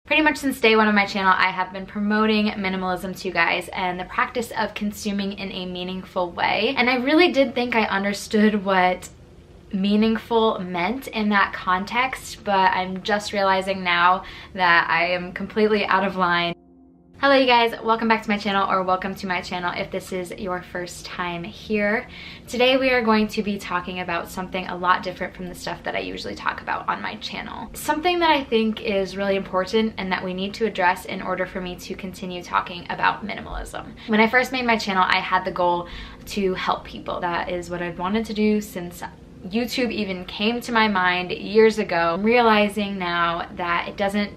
Pretty much since day one of my channel, I have been promoting minimalism to you guys and the practice of consuming in a meaningful way. And I really did think I understood what meaningful meant in that context, but I'm just realizing now that I am completely out of line. Hello you guys, welcome back to my channel, or welcome to my channel if this is your first time here. Today we are going to be talking about something a lot different from the stuff that I usually talk about on my channel. Something that I think is really important and that we need to address in order for me to continue talking about minimalism. When I first made my channel, I had the goal to help people. That is what I've wanted to do since YouTube even came to my mind years ago. I'm realizing now that it doesn't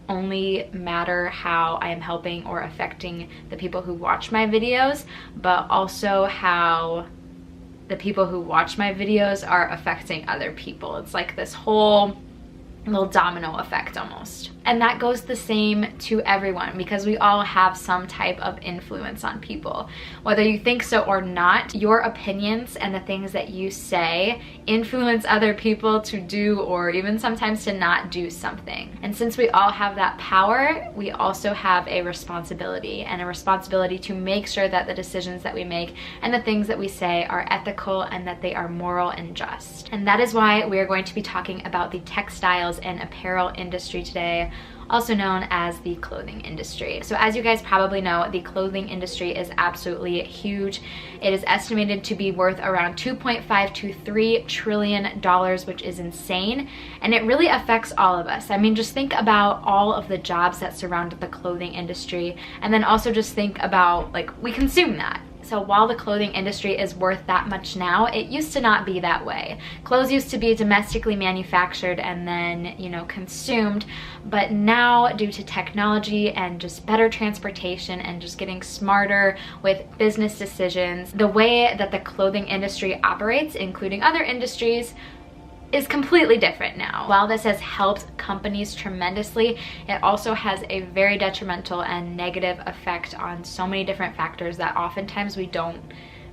only matter how I am helping or affecting the people who watch my videos, but also how the people who watch my videos are affecting other people. It's like this whole little domino effect almost. And that goes the same to everyone, because we all have some type of influence on people. Whether you think so or not, your opinions and the things that you say influence other people to do or even sometimes to not do something. And since we all have that power, we also have a responsibility, and a responsibility to make sure that the decisions that we make and the things that we say are ethical and that they are moral and just. And that is why we are going to be talking about the textiles and apparel industry today, also known as the clothing industry. So as you guys probably know, the clothing industry is absolutely huge. It is estimated to be worth around $2.5 to $3 trillion, which is insane. And it really affects all of us. I mean, just think about all of the jobs that surround the clothing industry, and then also just think about, like, we consume that. So while the clothing industry is worth that much now, it used to not be that way. Clothes used to be domestically manufactured and then, you know, consumed. But now, due to technology and just better transportation and just getting smarter with business decisions, the way that the clothing industry operates, including other industries, is completely different now. While this has helped companies tremendously, it also has a very detrimental and negative effect on so many different factors that oftentimes we don't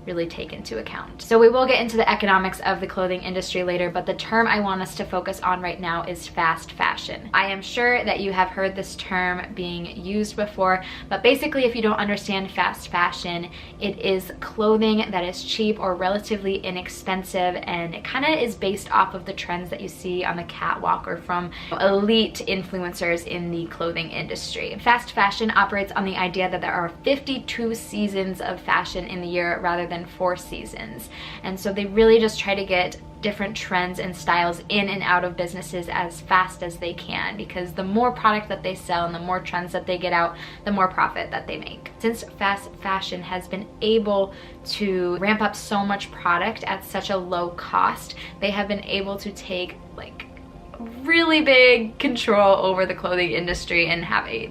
really take into account. So we will get into the economics of the clothing industry later, but the term I want us to focus on right now is fast fashion. I am sure that you have heard this term being used before, but basically if you don't understand fast fashion, it is clothing that is cheap or relatively inexpensive, and it kind of is based off of the trends that you see on the catwalk or from elite influencers in the clothing industry. Fast fashion operates on the idea that there are 52 seasons of fashion in the year rather than 4 seasons. And so they really just try to get different trends and styles in and out of businesses as fast as they can, because the more product that they sell and the more trends that they get out, the more profit that they make. Since fast fashion has been able to ramp up so much product at such a low cost, they have been able to take like really big control over the clothing industry and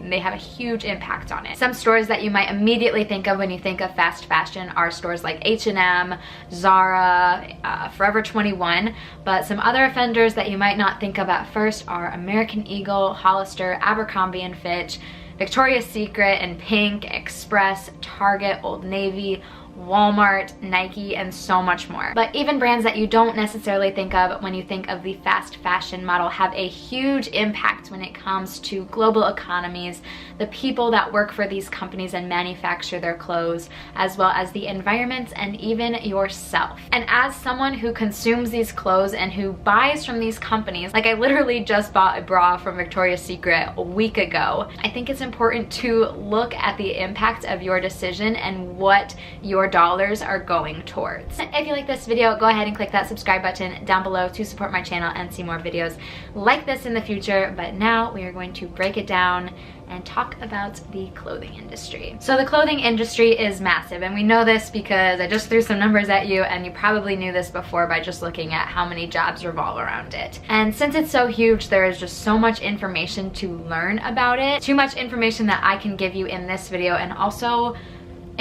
they have a huge impact on it. Some stores that you might immediately think of when you think of fast fashion are stores like H&M, Zara, Forever 21, but some other offenders that you might not think of at first are American Eagle, Hollister, Abercrombie & Fitch, Victoria's Secret and Pink, Express, Target, Old Navy, Walmart, Nike, and so much more. But even brands that you don't necessarily think of when you think of the fast fashion model have a huge impact when it comes to global economies, the people that work for these companies and manufacture their clothes, as well as the environment and even yourself. And as someone who consumes these clothes and who buys from these companies, like I literally just bought a bra from Victoria's Secret a week ago, I think it's important to look at the impact of your decision and what your dollars are going towards. If you like this video, go ahead and click that subscribe button down below to support my channel and see more videos like this in the future. But now we are going to break it down and talk about the clothing industry. So the clothing industry is massive, and we know this because I just threw some numbers at you, and you probably knew this before by just looking at how many jobs revolve around it. And since it's so huge, there is just so much information to learn about it. Too much information that I can give you in this video, and also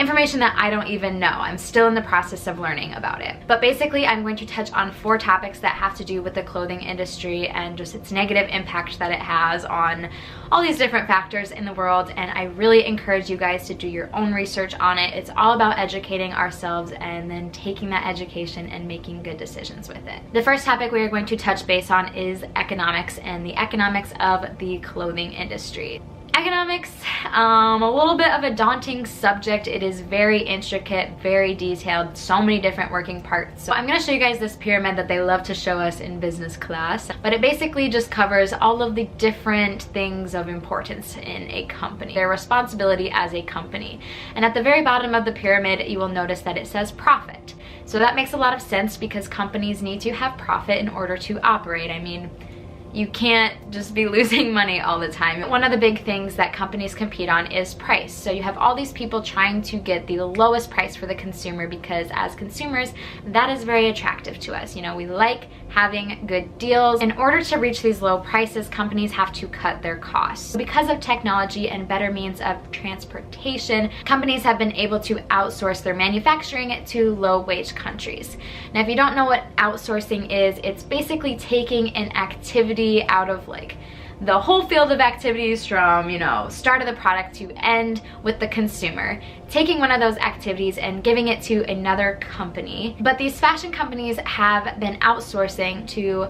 information that I don't even know. I'm still in the process of learning about it. But basically, I'm going to touch on 4 topics that have to do with the clothing industry and just its negative impact that it has on all these different factors in the world. And I really encourage you guys to do your own research on it. It's all about educating ourselves and then taking that education and making good decisions with it. The first topic we are going to touch base on is economics and the economics of the clothing industry. Economics, a little bit of a daunting subject. It is very intricate, very detailed, so many different working parts. So I'm going to show you guys this pyramid that they love to show us in business class, but it basically just covers all of the different things of importance in a company, their responsibility as a company. And at the very bottom of the pyramid, you will notice that it says profit. So that makes a lot of sense because companies need to have profit in order to operate. I mean, you can't just be losing money all the time. One of the big things that companies compete on is price. So you have all these people trying to get the lowest price for the consumer because as consumers, that is very attractive to us. You know, we like having good deals. In order to reach these low prices, companies have to cut their costs. Because of technology and better means of transportation, companies have been able to outsource their manufacturing to low-wage countries. Now, if you don't know what outsourcing is, it's basically taking an activity out of like the whole field of activities from, you know, start of the product to end with the consumer, taking one of those activities and giving it to another company. But these fashion companies have been outsourcing to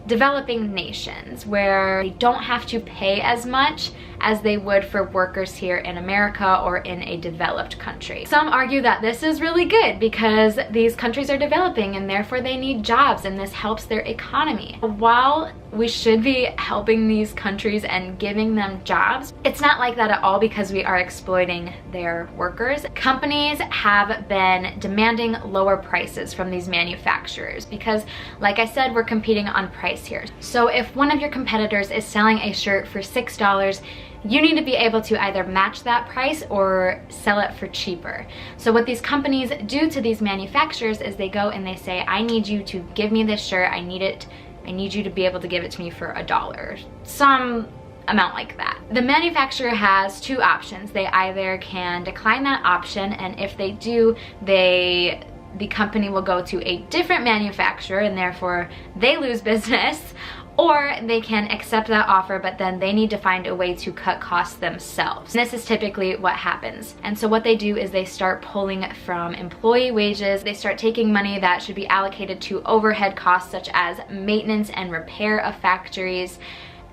developing nations where they don't have to pay as much as they would for workers here in America or in a developed country. Some argue that this is really good because these countries are developing and therefore they need jobs and this helps their economy. While we should be helping these countries and giving them jobs, it's not like that at all because we are exploiting their workers. Companies have been demanding lower prices from these manufacturers because, like I said, we're competing on price here. So if one of your competitors is selling a shirt for $6, you need to be able to either match that price or sell it for cheaper. So what these companies do to these manufacturers is they go and they say, I need you to give me this shirt, I need you to be able to give it to me for $1, some amount like that. The manufacturer has 2 options. They either can decline that option, and if they do, the company will go to a different manufacturer and therefore they lose business, or they can accept that offer, but then they need to find a way to cut costs themselves. And this is typically what happens. And so what they do is they start pulling from employee wages. They start taking money that should be allocated to overhead costs such as maintenance and repair of factories.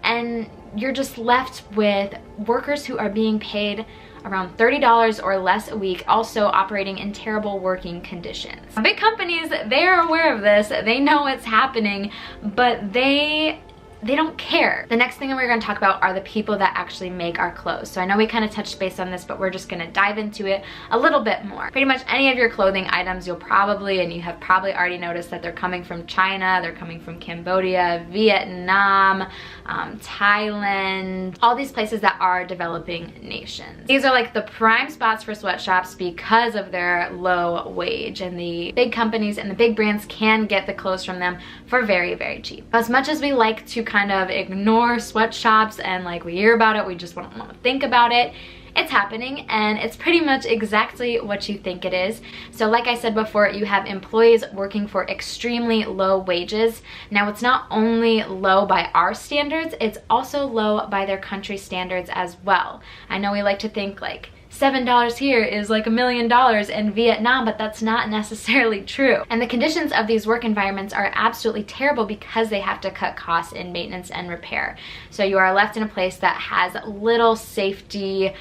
And you're just left with workers who are being paid around $30 or less a week, also operating in terrible working conditions. Big companies, they're aware of this, they know what's happening, but they don't care. The next thing that we're going to talk about are the people that actually make our clothes. So I know we kind of touched base on this, but we're just going to dive into it a little bit more. Pretty much any of your clothing items, you'll probably, and you have probably already noticed that they're coming from China, they're coming from Cambodia, Vietnam, Thailand, all these places that are developing nations. These are like the prime spots for sweatshops because of their low wage, and the big companies and the big brands can get the clothes from them for very, very cheap. As much as we like to kind of ignore sweatshops and like we hear about it, we just don't want to think about it, it's happening, and it's pretty much exactly what you think it is. So like I said before, you have employees working for extremely low wages. Now it's not only low by our standards, it's also low by their country standards as well. I know we like to think like $7 here is like $1 million in Vietnam, but that's not necessarily true. And the conditions of these work environments are absolutely terrible because they have to cut costs in maintenance and repair. So you are left in a place that has little safety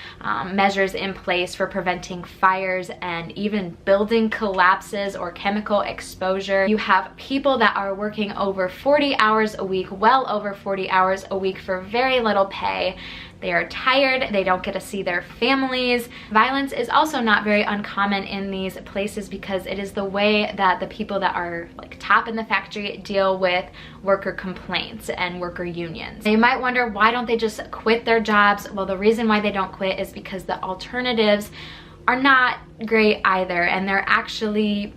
measures in place for preventing fires and even building collapses or chemical exposure. You have people that are working over 40 hours a week, well over 40 hours a week for very little pay. They are tired, they don't get to see their families. Violence is also not very uncommon in these places because it is the way that the people that are like top in the factory deal with worker complaints and worker unions. You might wonder, why don't they just quit their jobs? Well, the reason why they don't quit is because the alternatives are not great either, and they're actually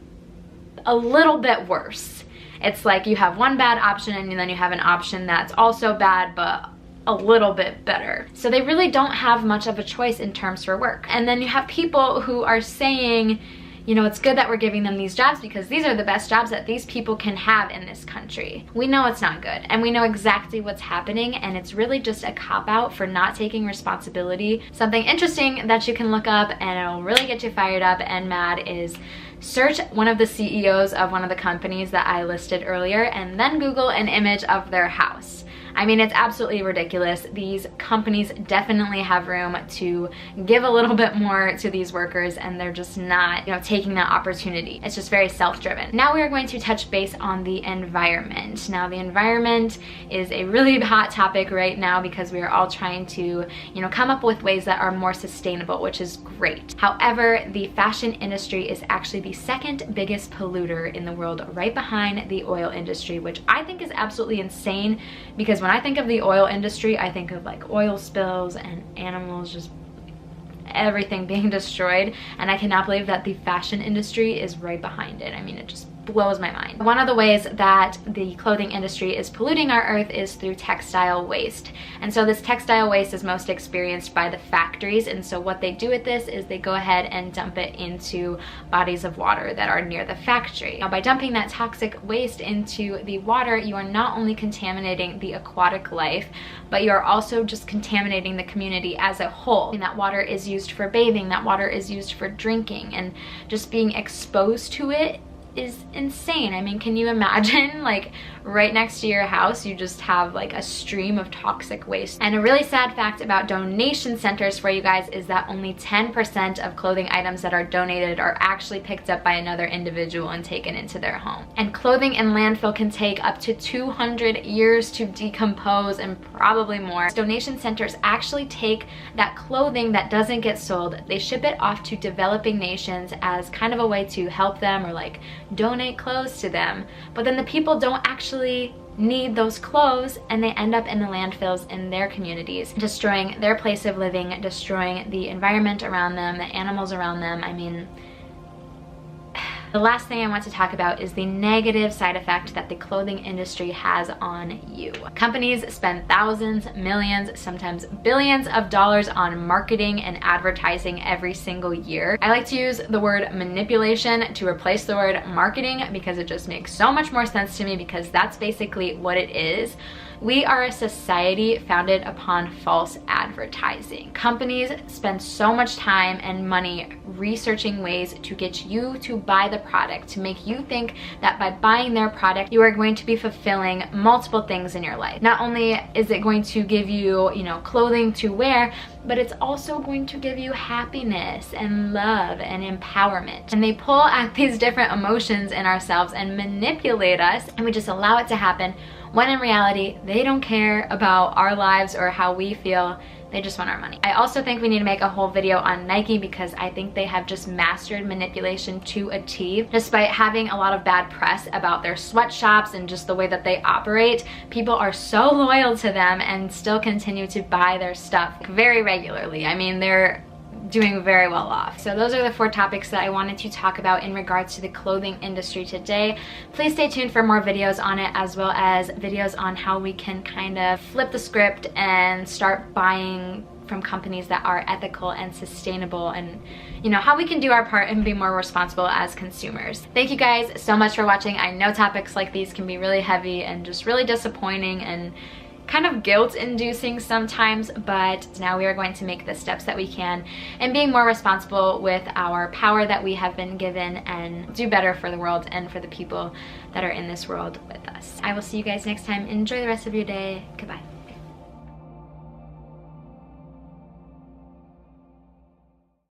a little bit worse. It's like you have one bad option and then you have an option that's also bad but a little bit better. So they really don't have much of a choice in terms for work. And then you have people who are saying, you know, it's good that we're giving them these jobs because these are the best jobs that these people can have in this country. We know it's not good, and we know exactly what's happening, and it's really just a cop-out for not taking responsibility. Something interesting that you can look up and it'll really get you fired up and mad is search one of the CEOs of one of the companies that I listed earlier and then Google an image of their house. I mean, it's absolutely ridiculous. These companies definitely have room to give a little bit more to these workers, and they're just not, you know, taking that opportunity. It's just very self-driven. Now we are going to touch base on the environment. Now, the environment is a really hot topic right now because we are all trying to, you know, come up with ways that are more sustainable, which is great. However, the fashion industry is actually the second biggest polluter in the world, right behind the oil industry, which I think is absolutely insane because when I think of the oil industry, I think of like oil spills and animals, just everything being destroyed, and I cannot believe that the fashion industry is right behind it. I mean, it just blows my mind. One of the ways that the clothing industry is polluting our earth is through textile waste. And so this textile waste is most experienced by the factories, and so what they do with this is they go ahead and dump it into bodies of water that are near the factory. Now, by dumping that toxic waste into the water, you are not only contaminating the aquatic life, but you are also just contaminating the community as a whole. And that water is used for bathing, that water is used for drinking, and just being exposed to it is insane. I mean, can you imagine, like, right next to your house you just have like a stream of toxic waste? And a really sad fact about donation centers for you guys is that only 10% of clothing items that are donated are actually picked up by another individual and taken into their home. And clothing in landfill can take up to 200 years to decompose, and probably more. Donation centers actually take that clothing that doesn't get sold, they ship it off to developing nations as kind of a way to help them or like donate clothes to them, but then the people don't actually need those clothes, and they end up in the landfills in their communities, destroying their place of living, destroying the environment around them, the animals around them. I mean, the last thing I want to talk about is the negative side effect that the clothing industry has on you. Companies spend thousands, millions, sometimes billions of dollars on marketing and advertising every single year. I like to use the word manipulation to replace the word marketing because it just makes so much more sense to me, because that's basically what it is. We are a society founded upon false advertising. Companies spend so much time and money researching ways to get you to buy the product, to make you think that by buying their product, you are going to be fulfilling multiple things in your life. Not only is it going to give you, you know, clothing to wear, but it's also going to give you happiness and love and empowerment. And they pull at these different emotions in ourselves and manipulate us, and we just allow it to happen, when in reality, they don't care about our lives or how we feel. They just want our money. I also think we need to make a whole video on Nike because I think they have just mastered manipulation to a T. Despite having a lot of bad press about their sweatshops and just the way that they operate, people are so loyal to them and still continue to buy their stuff very regularly. I mean, they're doing very well off. So those are the 4 topics that I wanted to talk about in regards to the clothing industry today. Please stay tuned for more videos on it, as well as videos on how we can kind of flip the script and start buying from companies that are ethical and sustainable, and you know, how we can do our part and be more responsible as consumers. Thank you guys so much for watching. I know topics like these can be really heavy and just really disappointing and kind of guilt-inducing sometimes, but now we are going to make the steps that we can and being more responsible with our power that we have been given, and do better for the world and for the people that are in this world with us. I will see you guys next time. Enjoy the rest of your day. Goodbye.